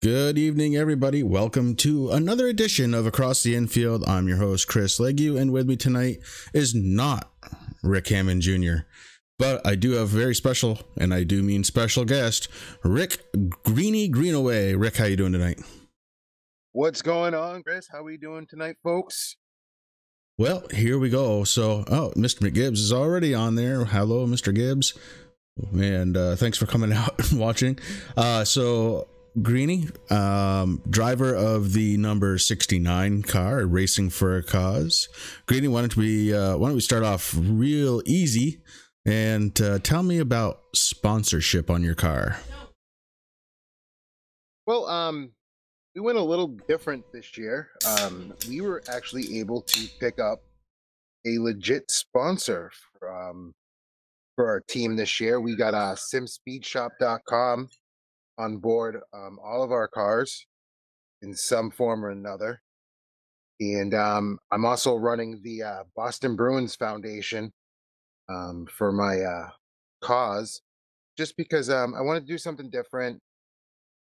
Good evening, everybody. Welcome to another edition of Across the Infield. I'm your host, Chris Legue, and with me tonight is not Rick Hammond Jr., but I do have a very special, and I do mean special guest, Rick Greenaway. Rick, how you doing tonight? What's going on, Chris? How we doing tonight, folks? Well, here we go. So, Mr. McGibbs is already on there. Hello, Mr. Gibbs, and thanks for coming out and watching. Greeny, driver of the number 69 car, Racing for a Cause. Greeny, why don't we start off real easy and tell me about sponsorship on your car? Well, we went a little different this year. We were actually able to pick up a legit sponsor for our team this year. We got simspeedshop.com on board all of our cars in some form or another. And I'm also running the Boston Bruins Foundation for my cause, just because I want to do something different.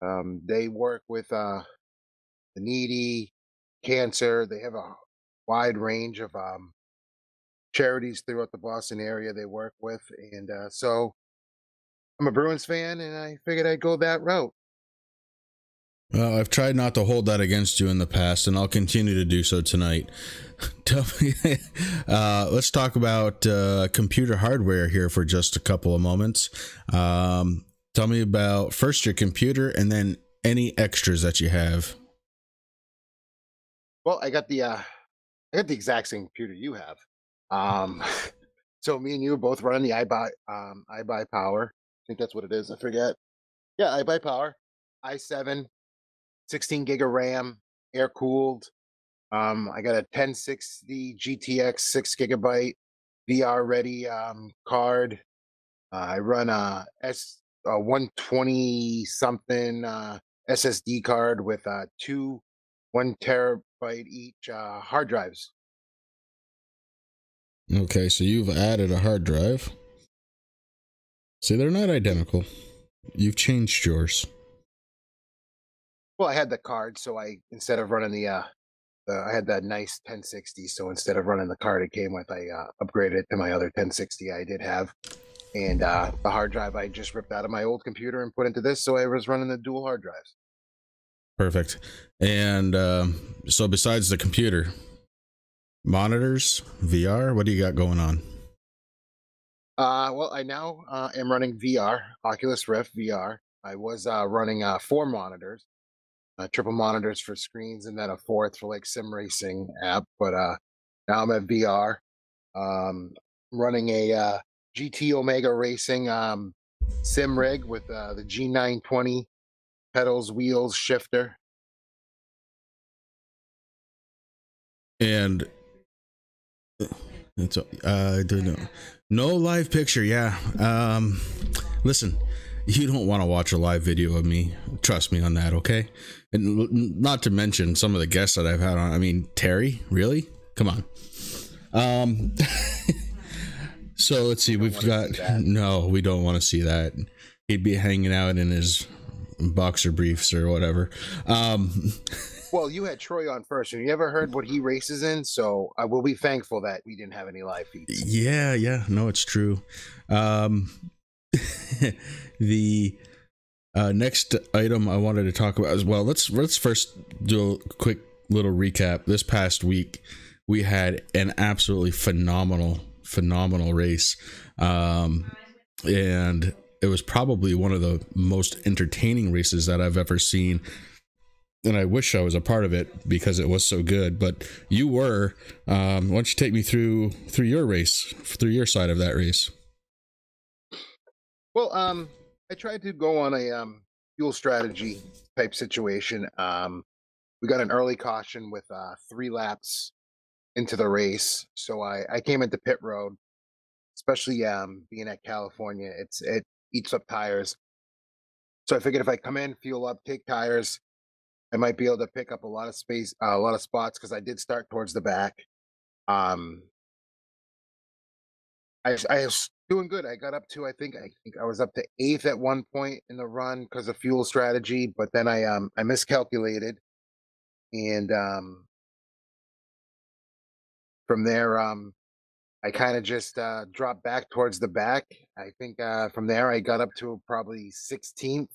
They work with the needy, cancer. They have a wide range of charities throughout the Boston area they work with. And so I'm a Bruins fan, and I figured I'd go that route. Well, I've tried not to hold that against you in the past, and I'll continue to do so tonight. Let's talk about computer hardware here for just a couple of moments. Tell me about first your computer, and then any extras that you have. Well, I got the exact same computer you have. Um, so me and you are both running the iBuy Power. I think that's what it is. I forget. Yeah, iBuy Power, i7, 16 gig of RAM, air cooled. I got a 1060 GTX 6 gigabyte VR ready card. I run a 120 something SSD card with two 1 terabyte each hard drives. Okay, so you've added a hard drive. See, they're not identical. You've changed yours. Well, I had the card, so I instead of running I had that nice 1060. So instead of running the card it came with, I upgraded it to my other 1060 I did have. And the hard drive I just ripped out of my old computer and put into this, so I was running the dual hard drives. Perfect. And so besides the computer, monitors, VR, what do you got going on? Well, I now am running VR, Oculus Rift VR. I was running 4 monitors, triple monitors for screens, and then a fourth for like sim racing app. But now I'm at VR, running a GT Omega Racing sim rig with the G920 pedals, wheels, shifter. And it's I don't know. No live picture, yeah. Listen, you don't want to watch a live video of me. Trust me on that, okay? And not to mention some of the guests that I've had on. I mean, Terry, really? Come on. So let's see. We've got no. We don't want to see that. He'd be hanging out in his boxer briefs or whatever. Well, you had Troy on first, and you ever heard what he races in? So I will be thankful that we didn't have any live feeds. Yeah. No, it's true. The next item I wanted to talk about as well. Let's first do a quick little recap. This past week, we had an absolutely phenomenal race, and it was probably one of the most entertaining races that I've ever seen. And I wish I was a part of it because it was so good. But you were. Why don't you take me through your race, through your side of that race? Well, I tried to go on a fuel strategy type situation. We got an early caution with 3 laps into the race, so I came into pit road. Especially being at California, it eats up tires. So I figured if I come in, fuel up, take tires, I might be able to pick up a lot of space, a lot of spots, because I did start towards the back. Um, I Doing good. I got up to I think I was up to eighth at one point in the run because of fuel strategy, but then I miscalculated and from there I kind of just dropped back towards the back. I think from there I got up to probably 16th,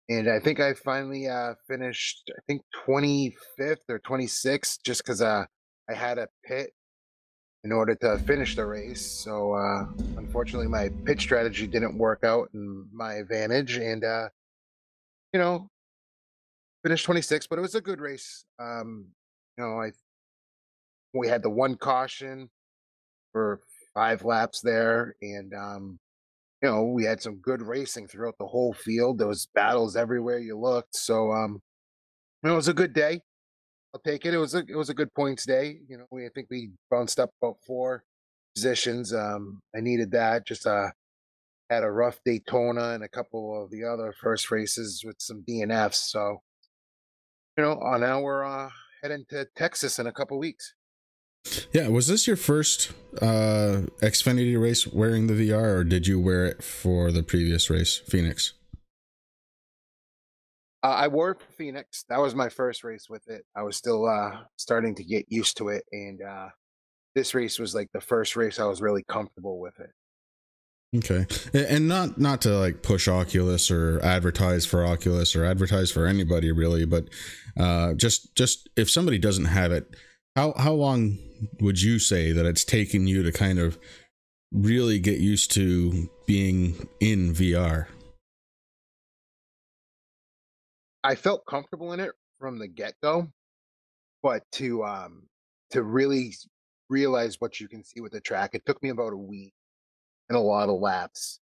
and I think I finally finished I think 25th or 26th just because I had a pit in order to finish the race. So unfortunately, my pitch strategy didn't work out in my advantage, and you know, finished 26th. But it was a good race. I we had the one caution for 5 laps there, and we had some good racing throughout the whole field. There was battles everywhere you looked. So it was a good day. I'll take it. It was a good points day. I think we bounced up about 4 positions. I needed that. Just had a rough Daytona and a couple of the other first races with some DNFs. So now we're heading to Texas in a couple weeks. Yeah, was this your first Xfinity race wearing the VR, or did you wear it for the previous race, Phoenix? I wore it for Phoenix. That was my first race with it. I was still starting to get used to it, and this race was like the first race I was really comfortable with it. Okay, and not to like push Oculus or advertise for Oculus or advertise for anybody really, but just if somebody doesn't have it, how long would you say that it's taken you to kind of really get used to being in VR? I felt comfortable in it from the get go, but to really realize what you can see with the track, it took me about a week and a lot of laps.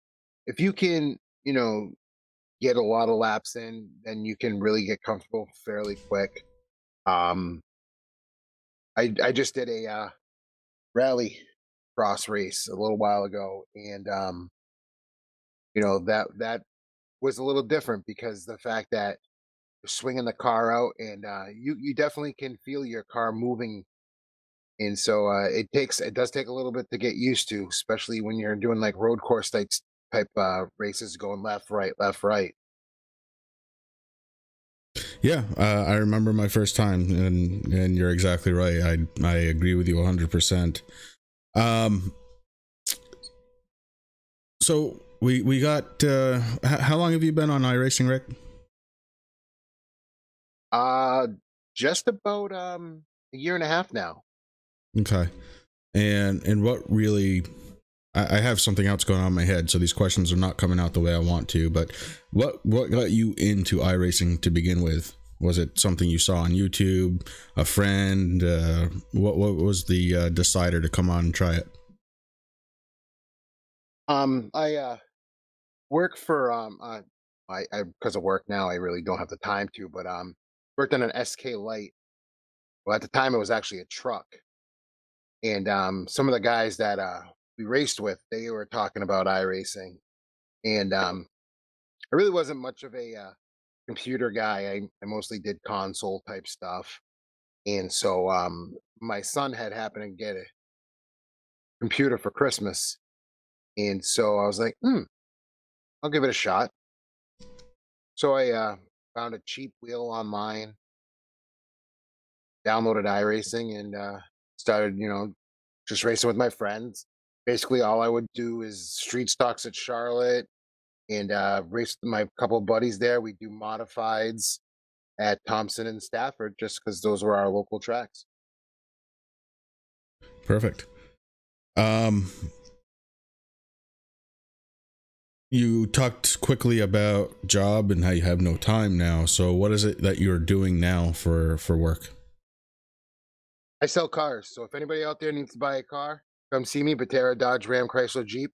If you can, get a lot of laps in, then you can really get comfortable fairly quick. Um, I just did a rally cross race a little while ago, and that was a little different because the fact that you're swinging the car out, and you definitely can feel your car moving, and so it does take a little bit to get used to, especially when you're doing like road course type races, going left right. Yeah, I remember my first time, and you're exactly right. I agree with you 100%. Um, so we got how long have you been on iRacing, Rick? Uh, just about a year and a half now. Okay, and what really I have something else going on in my head, so these questions are not coming out the way I want to. But what got you into iRacing to begin with? Was it something you saw on YouTube, a friend? What was the decider to come on and try it? I work for I because of work now, I really don't have the time to, but worked on an SK Light. Well, at the time, it was actually a truck, and some of the guys that we raced with, they were talking about iRacing, and I really wasn't much of a computer guy. I mostly did console type stuff, and so my son had happened to get a computer for Christmas, and so I was like, I'll give it a shot. So I found a cheap wheel online, downloaded iRacing, and started, just racing with my friends. Basically, all I would do is street stocks at Charlotte and race with my couple of buddies there. We do modifieds at Thompson and Stafford just because those were our local tracks. Perfect. Um, you talked quickly about job and how you have no time now. So what is it that you're doing now for work? I sell cars, so if anybody out there needs to buy a car, come see me. Batera, Dodge, Ram, Chrysler, Jeep.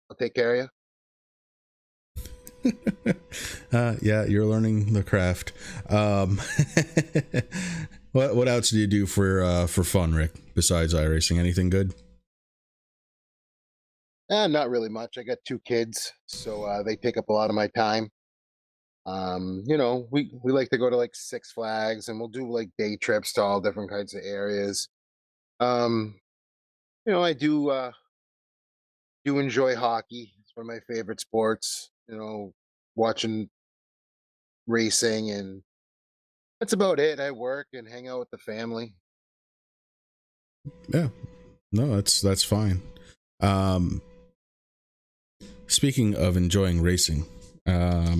I'll take care of you. Yeah, you're learning the craft. What else do you do for fun, Rick? Besides iRacing, anything good? Not really much. I got 2 kids, so they take up a lot of my time. We like to go to like Six Flags, and we'll do like day trips to all different kinds of areas. Um, I do do enjoy hockey. It's one of my favorite sports. Watching racing, and that's about it. I work and hang out with the family. Yeah, no, that's fine. Um, Speaking of enjoying racing, I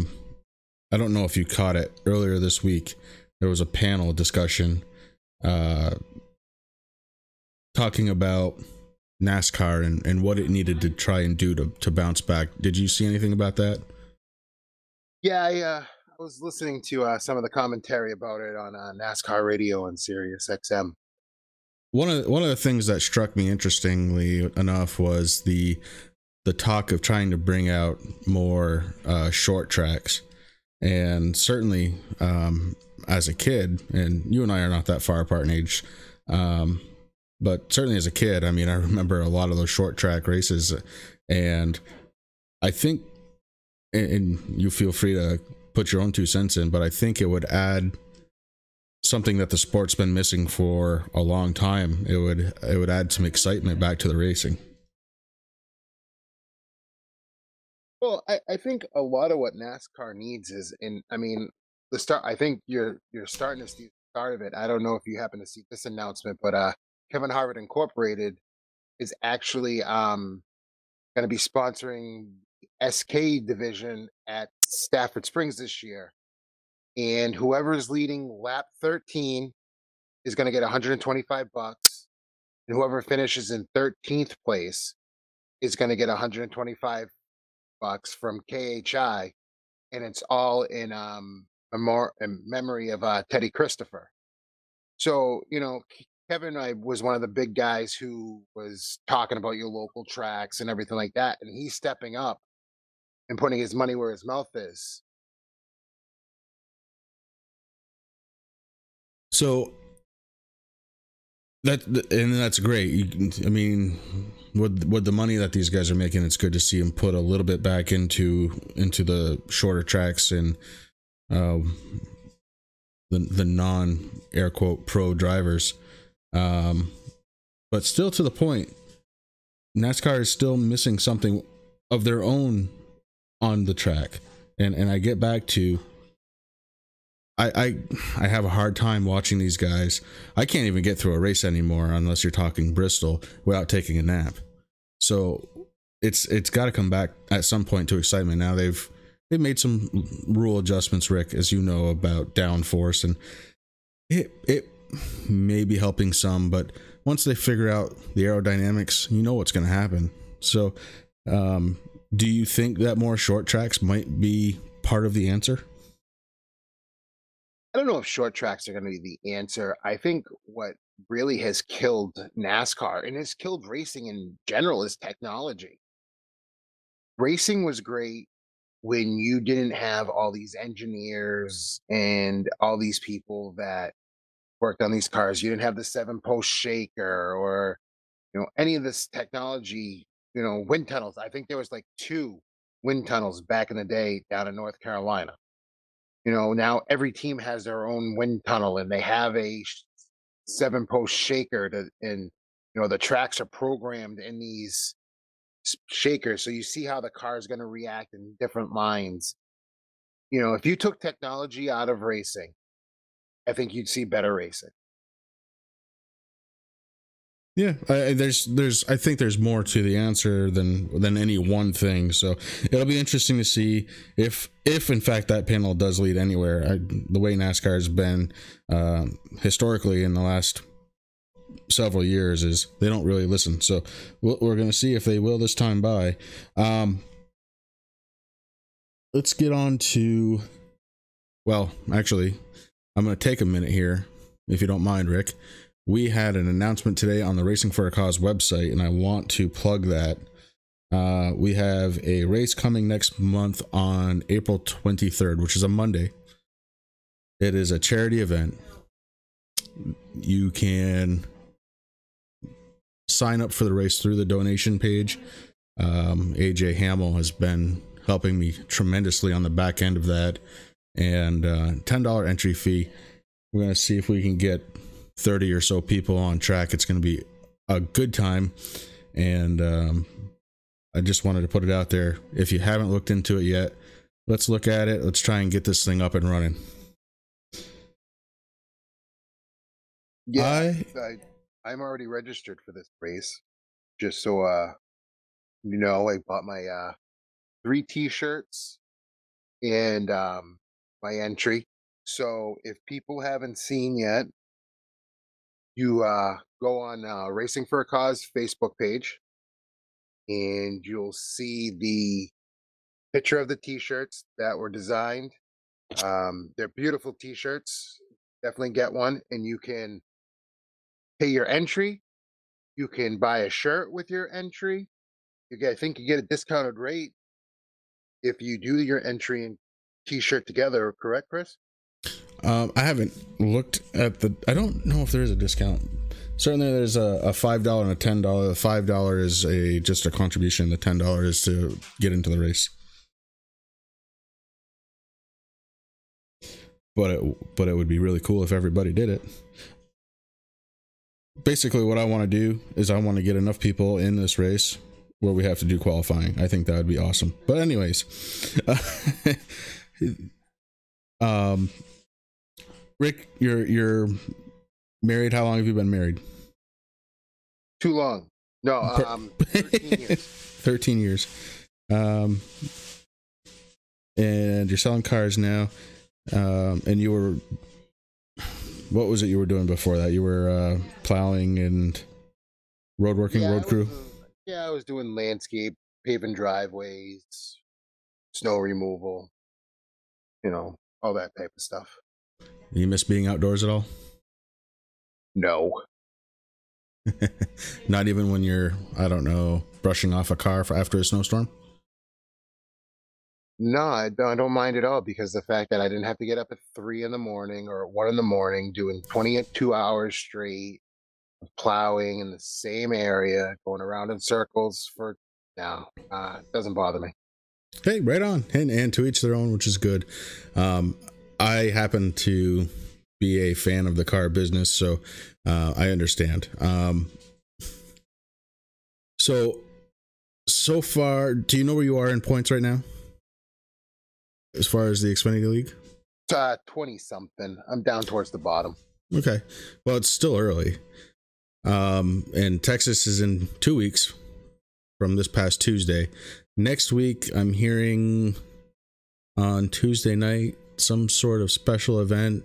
don't know if you caught it earlier this week. There was a panel discussion uh, talking about NASCAR and what it needed to try and do to bounce back. Did you see anything about that? Yeah, I was listening to some of the commentary about it on NASCAR radio and Sirius XM. One of the things that struck me interestingly enough was the talk of trying to bring out more short tracks, and certainly as a kid, and you and I are not that far apart in age, but certainly as a kid, I mean, I remember a lot of those short track races, and I think, and you feel free to put your own 2 cents in, but I think it would add something that the sport's been missing for a long time. It would add some excitement back to the racing. Well, I think a lot of what NASCAR needs is, I mean, the start. I think you're starting to see the start of it. I don't know if you happen to see this announcement, but Kevin Harvick Incorporated is actually going to be sponsoring SK division at Stafford Springs this year, and whoever's leading lap 13 is going to get 125 bucks, and whoever finishes in 13th place is going to get 125 bucks from KHI, and it's all in in memory of Teddy Christopher. So Kevin, I was one of the big guys who was talking about your local tracks and everything like that, and he's stepping up and putting his money where his mouth is. So that's great. I mean, with the money that these guys are making, it's good to see them put a little bit back into the shorter tracks and the non air quote pro drivers. But still, to the point, NASCAR is still missing something of their own on the track, and I get back to. I have a hard time watching these guys. I can't even get through a race anymore unless you're talking Bristol without taking a nap. So it's got to come back at some point to excitement. Now they've made some rule adjustments, Rick, as you know, about downforce, and it may be helping some, but once they figure out the aerodynamics, you know what's going to happen. So do you think that more short tracks might be part of the answer? I don't know if short tracks are going to be the answer. I think what really has killed NASCAR and has killed racing in general is technology. Racing was great when you didn't have all these engineers and all these people that worked on these cars. You didn't have the 7-post shaker or any of this technology. Wind tunnels. I think there was like 2 wind tunnels back in the day down in North Carolina. Now every team has their own wind tunnel, and they have a 7-post shaker and the tracks are programmed in these shakers, so you see how the car is going to react in different lines. If you took technology out of racing, I think you'd see better racing. Yeah, I think there's more to the answer than any one thing. So it'll be interesting to see if in fact that panel does lead anywhere. The way NASCAR has been historically in the last several years is they don't really listen. So we're going to see if they will this time by. Let's get on to. Well, actually, I'm going to take a minute here, if you don't mind, Rick. We had an announcement today on the Racing for a Cause website, and I want to plug that. We have a race coming next month on April 23rd, which is a Monday. It is a charity event. You can sign up for the race through the donation page. AJ Hamill has been helping me tremendously on the back end of that, and $10 entry fee. We're going to see if we can get 30 or so people on track. It's going to be a good time, and I just wanted to put it out there. If you haven't looked into it yet, let's look at it. Let's try and get this thing up and running. Yeah, I'm already registered for this race. Just so you know, I bought my 3 t-shirts and my entry. So if people haven't seen yet, you go on Racing for a Cause Facebook page, and you'll see the picture of the t-shirts that were designed. They're beautiful t-shirts. Definitely get one, and you can pay your entry. You can buy a shirt with your entry. I think you get a discounted rate if you do your entry and t-shirt together. Correct, Chris? I haven't looked at the. I don't know if there is a discount. Certainly, there's a $5 and a $10. The $5 is just a contribution. The $10 is to get into the race. But it would be really cool if everybody did it. Basically, what I want to do is I want to get enough people in this race where we have to do qualifying. I think that would be awesome. But anyways, Rick, you're married. How long have you been married? Too long. No, 13 years. 13 years. And you're selling cars now. And you were, what was it you were doing before that? You were plowing and road working, road crew? I was doing landscape, paving driveways, snow removal, all that type of stuff. You miss being outdoors at all? No. Not even when you're, I don't know, brushing off a car after a snowstorm? No, I don't mind at all, because the fact that I didn't have to get up at 3 in the morning or 1 in the morning doing 22 hours straight of plowing in the same area, going around in circles it doesn't bother me. Hey, right on. And to each their own, which is good. I happen to be a fan of the car business, so I understand. So far, do you know where you are in points right now? As far as the Xfinity League? 20 something. I'm down towards the bottom. Okay. Well, it's still early. And Texas is in 2 weeks from this past Tuesday. Next week, I'm hearing on Tuesday night some sort of special event.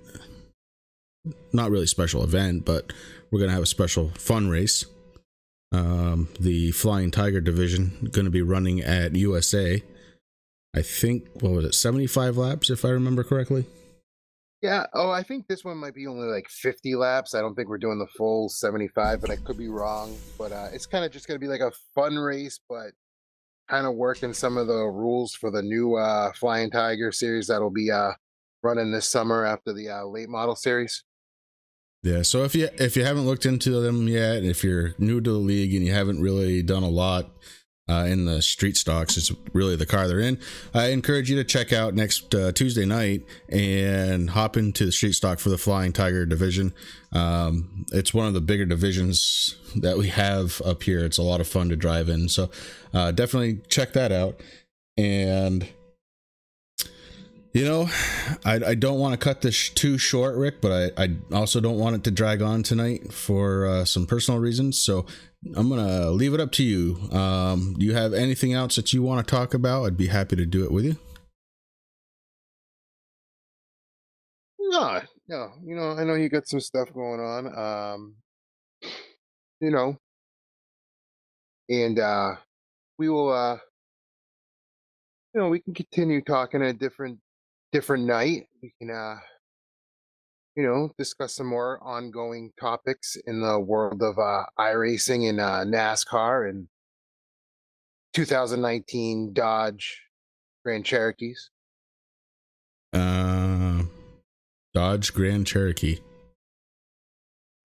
Not really special event, but we're going to have a special fun race. The Flying Tiger division going to be running at USA. I think, what was it, 75 laps, if I remember correctly? Yeah. Oh, I think this one might be only like 50 laps. I don't think we're doing the full 75, but I could be wrong. But it's kind of just going to be like a fun race, but kind of working some of the rules for the new Flying Tiger series that'll be running this summer after the late model series. Yeah, so if you haven't looked into them yet, if you're new to the league and you haven't really done a lot in the street stocks, it's really the car they're in, I encourage you to check out next Tuesday night and hop into the street stock for the Flying Tiger division. It's one of the bigger divisions that we have up here. It's a lot of fun to drive in, so definitely check that out. And I don't want to cut this too short, Rick, but I also don't want it to drag on tonight for some personal reasons. So I'm going to leave it up to you. Do you have anything else that you want to talk about? I'd be happy to do it with you. No, I know you got some stuff going on, and we will, we can continue talking at a different night. We can, discuss some more ongoing topics in the world of iRacing and NASCAR and 2019 Dodge Grand Cherokees. Dodge Grand Cherokee.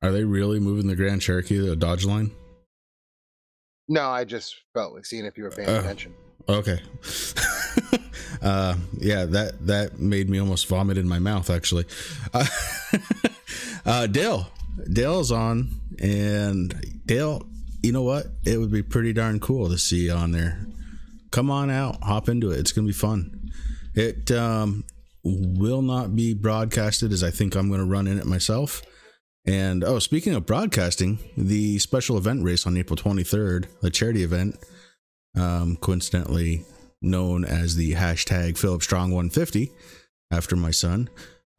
Are they really moving the Grand Cherokee to the Dodge line? No, I just felt like seeing if you were paying attention. Okay. Yeah, that made me almost vomit in my mouth, actually. Dale's on, and Dale, you know what? It would be pretty darn cool to see you on there. come on out, hop into it. It's gonna be fun. It will not be broadcasted, as I think I'm going to run in it myself. And speaking of broadcasting, the special event race on April 23rd, the charity event, coincidentally known as the hashtag Philip Strong 150 after my son,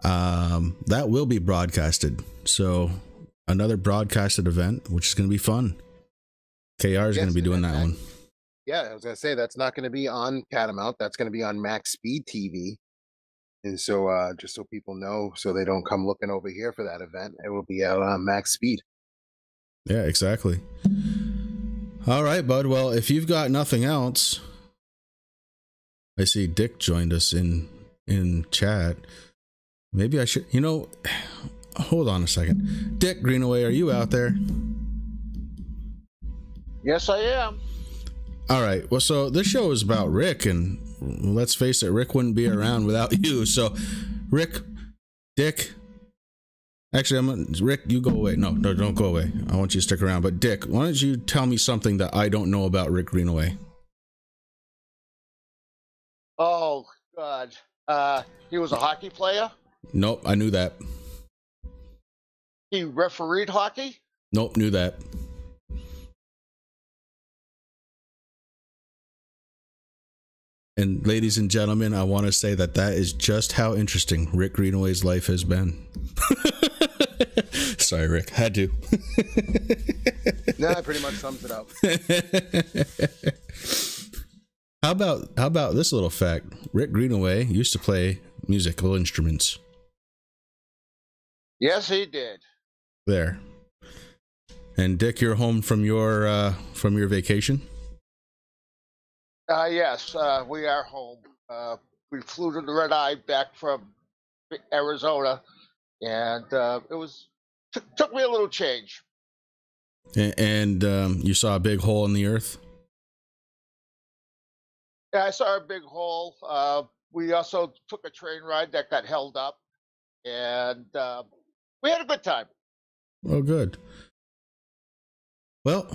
that will be broadcasted. So another broadcasted event, which is going to be fun. KR is going to be doing that one. Yeah, I was going to say that's not going to be on Catamount. That's going to be on Max Speed TV. And so just so people know, so they don't come looking over here for that event, it will be out on Max Speed. Yeah, exactly. All right, bud. Well, if you've got nothing else, I see Dick joined us in chat. Maybe I should, hold on a second. Dick Greenaway, are you out there? Yes, I am. All right. Well, so this show is about Rick, and let's face it, Rick wouldn't be around without you. So, Rick, Dick, actually, Rick, you go away. No, don't go away. I want you to stick around. But Dick, why don't you tell me something that I don't know about Rick Greenaway? Oh, God. He was a hockey player? Nope, I knew that. He refereed hockey? Nope, knew that. And ladies and gentlemen, I want to say that is just how interesting Rick Greenaway's life has been. Sorry, Rick. Had to. No, that pretty much sums it up. How about this little fact? Rick Greenaway used to play musical instruments. Yes, he did. There. And Dick, you're home from your vacation? Yes, we are home. We flew to the Red Eye back from Arizona, and it took me a little change. And you saw a big hole in the earth? Yeah, I saw a big hole. We also took a train ride that got held up, and we had a good time. Oh, good. Well,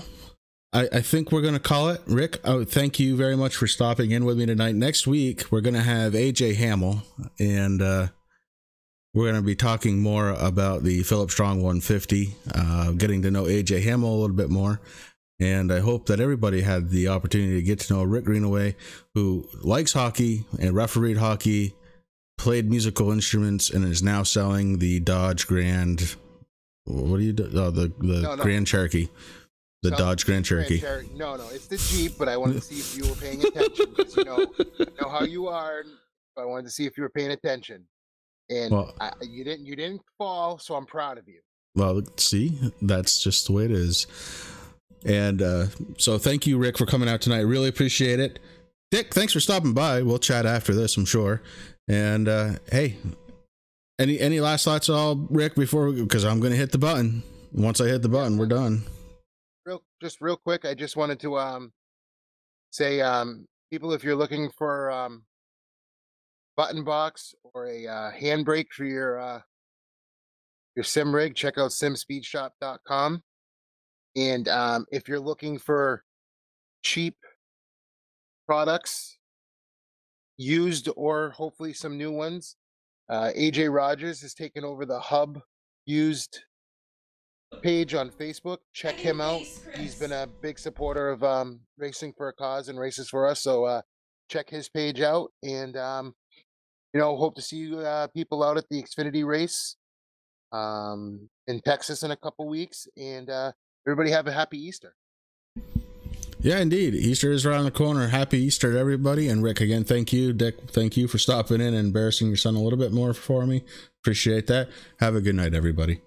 I think we're going to call it. Rick, thank you very much for stopping in with me tonight. Next week, we're going to have AJ Hamill, and we're going to be talking more about the Philip Strong 150, getting to know AJ Hamill a little bit more. And I hope that everybody had the opportunity to get to know Rick Greenaway, who likes hockey and refereed hockey, played musical instruments, and is now selling the Dodge Grand. What do you do? Oh, the Grand Cherokee. The Dodge Grand Cherokee. No, it's the Jeep, but I wanted to see if you were paying attention, because you know how you are. I wanted to see if you were paying attention, and you didn't fall, so I'm proud of you. Well, see, that's just the way it is. And so thank you, Rick, for coming out tonight. Really appreciate it. Dick, thanks for stopping by. We'll chat after this, I'm sure. And hey, any last thoughts at all, Rick, because I'm going to hit the button. Once I hit the button, we're done. Real quick, I just wanted to say, people, if you're looking for button box or a handbrake for your sim rig, check out simspeedshop.com. And if you're looking for cheap products, used or hopefully some new ones, AJ Rogers has taken over the Hub Used page on Facebook. Check him out. He's been a big supporter of Racing for a Cause and races for us. So check his page out, and hope to see people out at the Xfinity race in Texas in a couple weeks. And everybody have a happy Easter. Yeah, indeed. Easter is around the corner. Happy Easter to everybody. And Rick, again, thank you. Dick, thank you for stopping in and embarrassing your son a little bit more for me. Appreciate that. Have a good night, everybody.